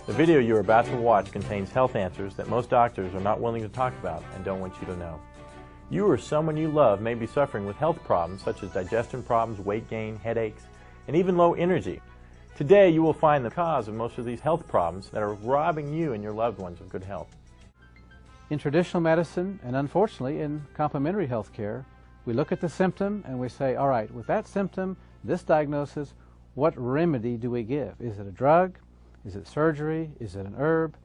The video you are about to watch contains health answers that most doctors are not willing to talk about and don't want you to know. You or someone you love may be suffering with health problems such as digestion problems, weight gain, headaches, and even low energy. Today you will find the cause of most of these health problems that are robbing you and your loved ones of good health. In traditional medicine, and unfortunately in complementary health care, we look at the symptom and we say, all right, with that symptom, this diagnosis, what remedy do we give? Is it a drug? Is it surgery? Is it an herb?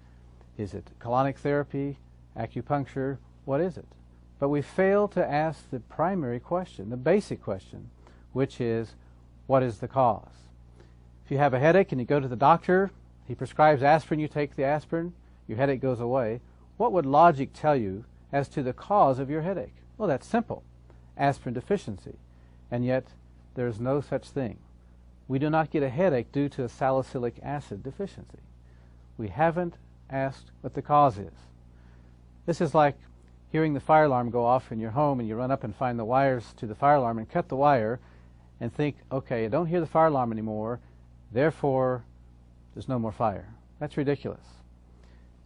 Is it colonic therapy, acupuncture? What is it? But we fail to ask the primary question, the basic question, which is, what is the cause? If you have a headache and you go to the doctor, he prescribes aspirin, you take the aspirin, your headache goes away. What would logic tell you as to the cause of your headache? Well, that's simple, aspirin deficiency. And yet, there's no such thing. We do not get a headache due to a salicylic acid deficiency. We haven't asked what the cause is. This is like hearing the fire alarm go off in your home and you run up and find the wires to the fire alarm and cut the wire and think, okay, I don't hear the fire alarm anymore, therefore there's no more fire. That's ridiculous.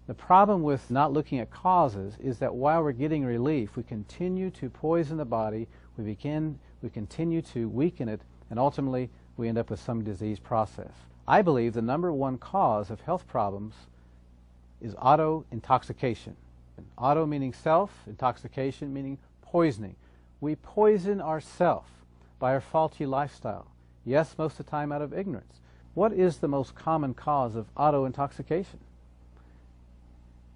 The problem with not looking at causes is that while we're getting relief, we continue to poison the body, we continue to weaken it, and ultimately we end up with some disease process. I believe the number one cause of health problems is auto-intoxication. Auto meaning self, intoxication meaning poisoning. We poison ourselves by our faulty lifestyle. Yes, most of the time out of ignorance. What is the most common cause of auto-intoxication?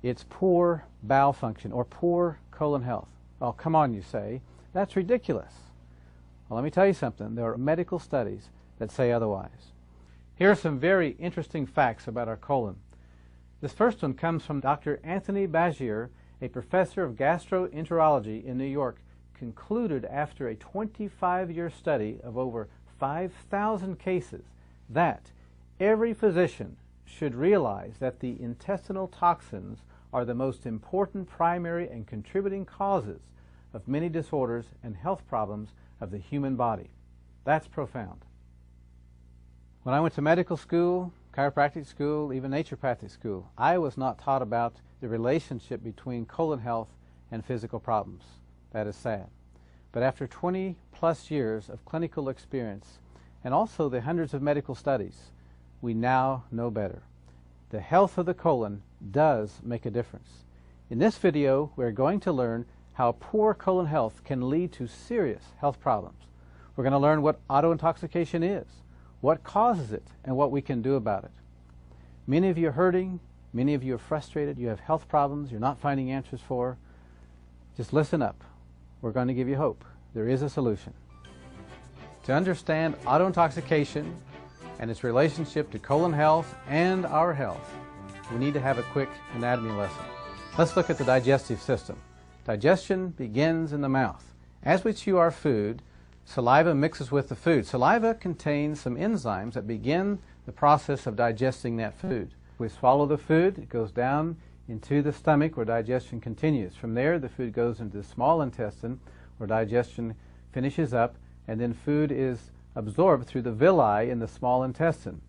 It's poor bowel function or poor colon health. Oh, come on, you say. That's ridiculous. Well, let me tell you something. There are medical studies that say otherwise. Here are some very interesting facts about our colon. This first one comes from Dr. Anthony Bagier, a professor of gastroenterology in New York, concluded after a 25-year study of over 5,000 cases that every physician should realize that the intestinal toxins are the most important primary and contributing causes of many disorders and health problems of the human body. That's profound. When I went to medical school, chiropractic school, even naturopathic school, I was not taught about the relationship between colon health and physical problems. That is sad. But after 20 plus years of clinical experience and also the hundreds of medical studies, we now know better. The health of the colon does make a difference. In this video, we're going to learn how poor colon health can lead to serious health problems. We're going to learn what auto-intoxication is, what causes it, and what we can do about it. Many of you are hurting, many of you are frustrated, you have health problems you're not finding answers for. Just listen up. We're going to give you hope. There is a solution. To understand auto-intoxication and its relationship to colon health and our health, we need to have a quick anatomy lesson. Let's look at the digestive system. Digestion begins in the mouth. As we chew our food, saliva mixes with the food. Saliva contains some enzymes that begin the process of digesting that food. We swallow the food, it goes down into the stomach where digestion continues. From there, the food goes into the small intestine where digestion finishes up, and then food is absorbed through the villi in the small intestine.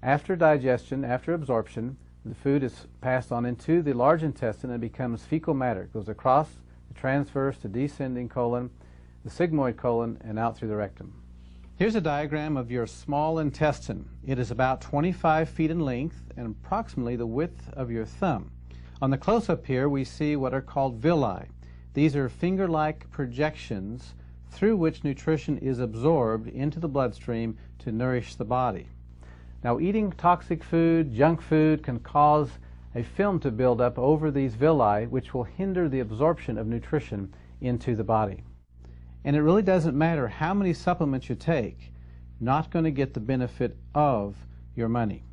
After digestion, after absorption, the food is passed on into the large intestine and becomes fecal matter. It goes across the transverse to descending colon, the sigmoid colon, and out through the rectum. Here's a diagram of your small intestine. It is about 25 feet in length and approximately the width of your thumb. On the close-up here, we see what are called villi. These are finger-like projections through which nutrition is absorbed into the bloodstream to nourish the body. Now, eating toxic food, junk food, can cause a film to build up over these villi, which will hinder the absorption of nutrition into the body. And it really doesn't matter how many supplements you take, you're not going to get the benefit of your money.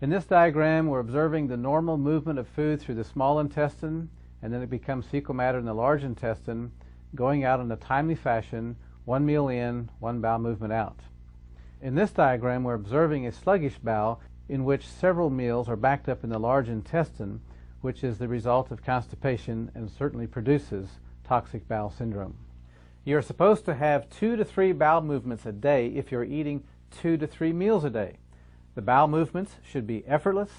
In this diagram, we're observing the normal movement of food through the small intestine, and then it becomes fecal matter in the large intestine, going out in a timely fashion, one meal in, one bowel movement out. In this diagram, we're observing a sluggish bowel in which several meals are backed up in the large intestine, which is the result of constipation and certainly produces toxic bowel syndrome. You're supposed to have 2 to 3 bowel movements a day if you're eating 2 to 3 meals a day. The bowel movements should be effortless,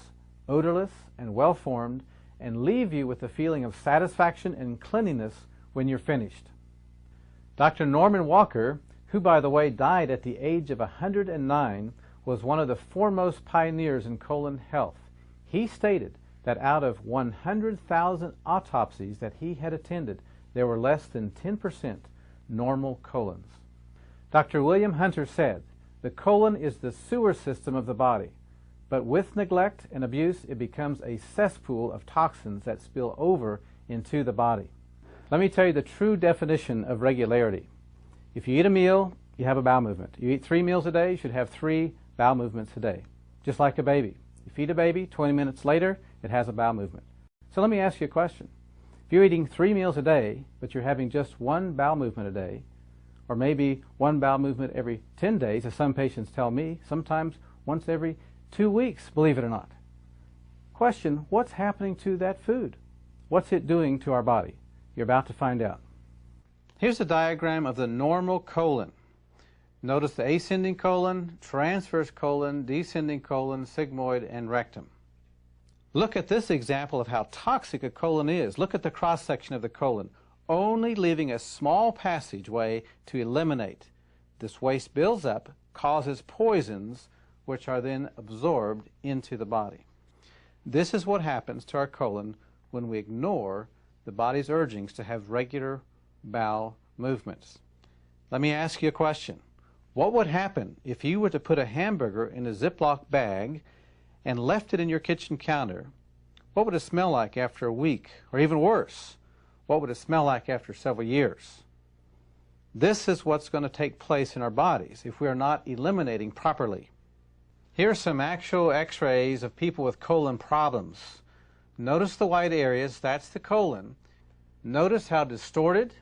odorless, and well-formed, and leave you with a feeling of satisfaction and cleanliness when you're finished. Dr. Norman Walker, who by the way died at the age of 109, was one of the foremost pioneers in colon health. He stated that out of 100,000 autopsies that he had attended, there were less than 10% normal colons. Dr. William Hunter said, "The colon is the sewer system of the body, but with neglect and abuse it becomes a cesspool of toxins that spill over into the body." Let me tell you the true definition of regularity. If you eat a meal, you have a bowel movement. You eat 3 meals a day, you should have 3 bowel movements a day, just like a baby. You feed a baby, 20 minutes later, it has a bowel movement. So let me ask you a question. If you're eating 3 meals a day, but you're having just 1 bowel movement a day, or maybe 1 bowel movement every 10 days, as some patients tell me, sometimes once every 2 weeks, believe it or not. Question, what's happening to that food? What's it doing to our body? You're about to find out. Here's a diagram of the normal colon. Notice the ascending colon, transverse colon, descending colon, sigmoid, and rectum. Look at this example of how toxic a colon is. Look at the cross-section of the colon, only leaving a small passageway to eliminate. This waste builds up, causes poisons, which are then absorbed into the body. This is what happens to our colon when we ignore the body's urgings to have regular bowel movements. Let me ask you a question. What would happen if you were to put a hamburger in a Ziploc bag and left it in your kitchen counter? What would it smell like after a week? Or even worse, what would it smell like after several years? This is what's going to take place in our bodies if we are not eliminating properly. Here are some actual x-rays of people with colon problems. Notice the white areas, that's the colon. Notice how distorted,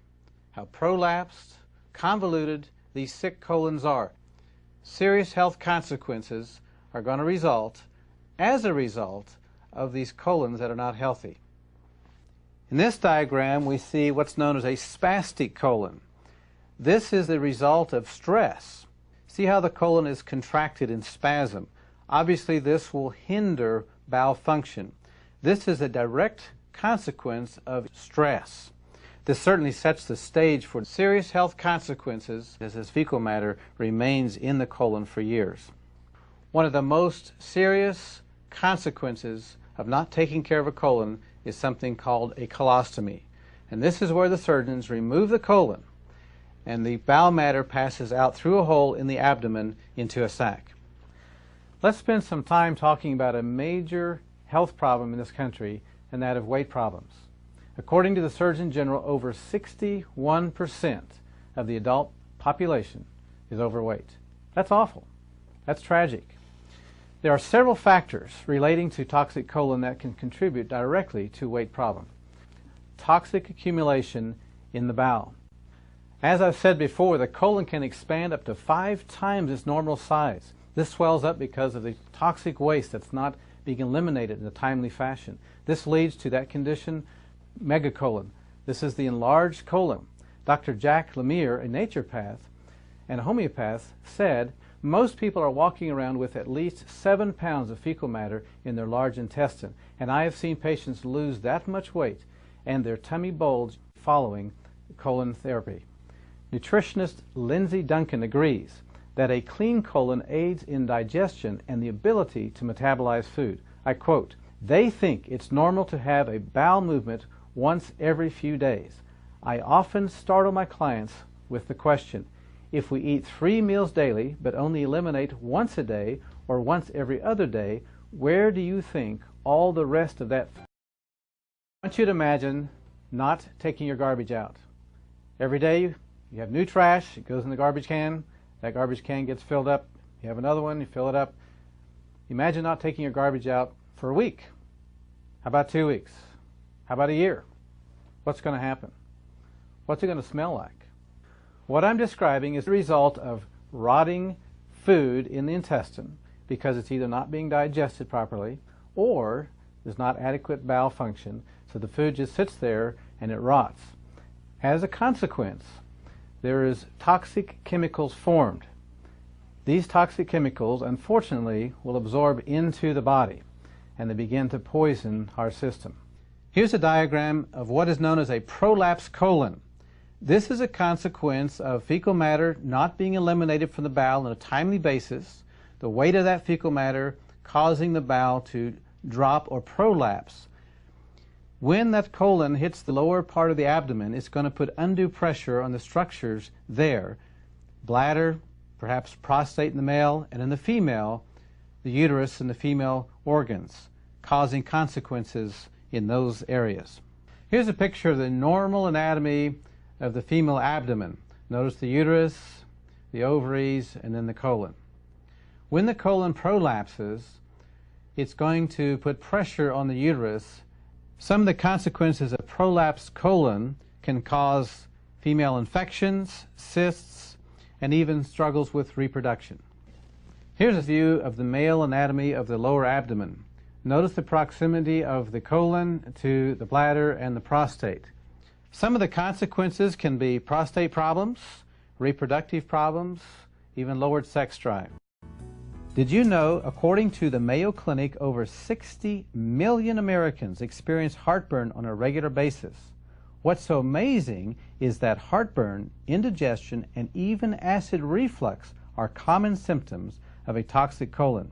how prolapsed, convoluted these sick colons are. Serious health consequences are going to result as a result of these colons that are not healthy. In this diagram, we see what's known as a spastic colon. This is the result of stress. See how the colon is contracted in spasm. Obviously, this will hinder bowel function. This is a direct consequence of stress. This certainly sets the stage for serious health consequences as this fecal matter remains in the colon for years. One of the most serious consequences of not taking care of a colon is something called a colostomy. And this is where the surgeons remove the colon and the bowel matter passes out through a hole in the abdomen into a sac. Let's spend some time talking about a major health problem in this country, and that of weight problems. According to the Surgeon General, over 61% of the adult population is overweight. That's awful. That's tragic. There are several factors relating to toxic colon that can contribute directly to weight problem. Toxic accumulation in the bowel. As I've said before, the colon can expand up to 5 times its normal size. This swells up because of the toxic waste that's not being eliminated in a timely fashion. This leads to that condition, megacolon. This is the enlarged colon. Dr. Jack Lemire, a naturopath and a homeopath, said most people are walking around with at least 7 pounds of fecal matter in their large intestine, and I have seen patients lose that much weight and their tummy bulge following colon therapy. Nutritionist Lindsay Duncan agrees that a clean colon aids in digestion and the ability to metabolize food. I quote, "They think it's normal to have a bowel movement once every few days. I often startle my clients with the question, if we eat 3 meals daily but only eliminate once a day or once every other day, where do you think all the rest of that?" I want you to imagine not taking your garbage out. Every day you have new trash, it goes in the garbage can, that garbage can gets filled up, you have another one, you fill it up. Imagine not taking your garbage out for a week. How about 2 weeks? How about a year? What's going to happen? What's it going to smell like? What I'm describing is the result of rotting food in the intestine because it's either not being digested properly or there's not adequate bowel function, so the food just sits there and it rots. As a consequence, there is toxic chemicals formed. These toxic chemicals, unfortunately, will absorb into the body and they begin to poison our system. Here's a diagram of what is known as a prolapsed colon. This is a consequence of fecal matter not being eliminated from the bowel on a timely basis, the weight of that fecal matter causing the bowel to drop or prolapse. When that colon hits the lower part of the abdomen, it's going to put undue pressure on the structures there, bladder, perhaps prostate in the male, and in the female, the uterus and the female organs, causing consequences in those areas. Here's a picture of the normal anatomy of the female abdomen. Notice the uterus, the ovaries, and then the colon. When the colon prolapses, it's going to put pressure on the uterus. Some of the consequences of prolapsed colon can cause female infections, cysts, and even struggles with reproduction. Here's a view of the male anatomy of the lower abdomen. Notice the proximity of the colon to the bladder and the prostate. Some of the consequences can be prostate problems, reproductive problems, even lowered sex drive. Did you know, according to the Mayo Clinic, over 60 million Americans experience heartburn on a regular basis? What's so amazing is that heartburn, indigestion, and even acid reflux are common symptoms of a toxic colon.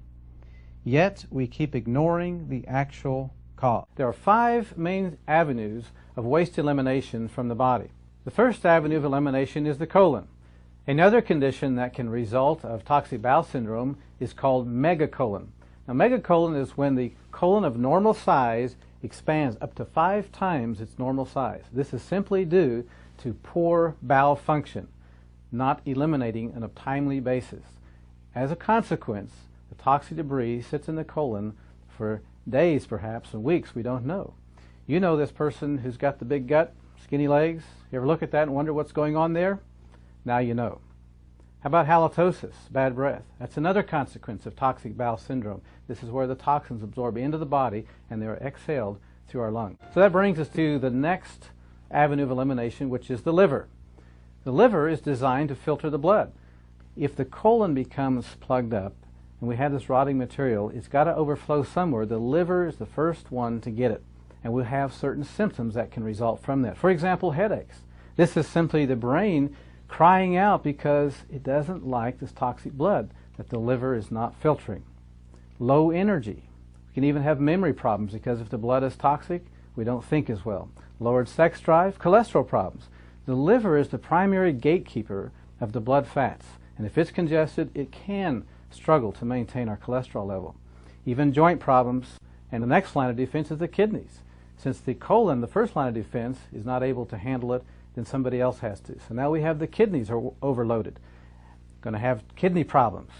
Yet we keep ignoring the actual cause. There are 5 main avenues of waste elimination from the body. The first avenue of elimination is the colon. Another condition that can result of toxic bowel syndrome is called megacolon. Now, megacolon is when the colon of normal size expands up to 5 times its normal size. This is simply due to poor bowel function, not eliminating on a timely basis. As a consequence, the toxic debris sits in the colon for days, perhaps, and weeks, we don't know. You know this person who's got the big gut, skinny legs. You ever look at that and wonder what's going on there? Now you know. How about halitosis, bad breath? That's another consequence of toxic bowel syndrome. This is where the toxins absorb into the body and they are exhaled through our lungs. So that brings us to the next avenue of elimination, which is the liver. The liver is designed to filter the blood. If the colon becomes plugged up and we have this rotting material, it's got to overflow somewhere. The liver is the first one to get it, and we'll have certain symptoms that can result from that. For example, headaches. This is simply the brain crying out because it doesn't like this toxic blood that the liver is not filtering. Low energy. We can even have memory problems because if the blood is toxic, we don't think as well. Lowered sex drive, cholesterol problems. The liver is the primary gatekeeper of the blood fats, and if it's congested, it can struggle to maintain our cholesterol level. Even joint problems, and the next line of defense is the kidneys. Since the colon, the first line of defense, is not able to handle it, then somebody else has to. So now we have the kidneys are overloaded. Going to have kidney problems.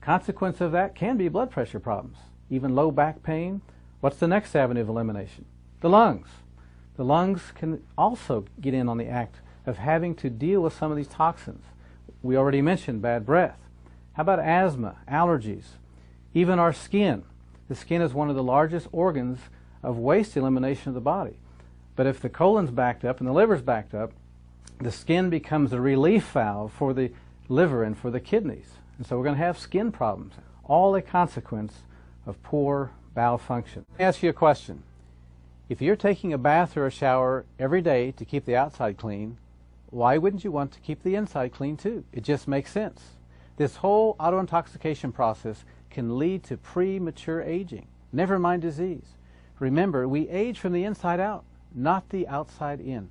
Consequence of that can be blood pressure problems, even low back pain. What's the next avenue of elimination? The lungs. The lungs can also get in on the act of having to deal with some of these toxins. We already mentioned bad breath. How about asthma, allergies, even our skin? The skin is one of the largest organs of waste elimination of the body. But if the colon's backed up and the liver's backed up, the skin becomes a relief valve for the liver and for the kidneys. And so we're going to have skin problems, all a consequence of poor bowel function. Let me ask you a question. If you're taking a bath or a shower every day to keep the outside clean, why wouldn't you want to keep the inside clean too? It just makes sense. This whole auto-intoxication process can lead to premature aging, never mind disease. Remember, we age from the inside out, not the outside in.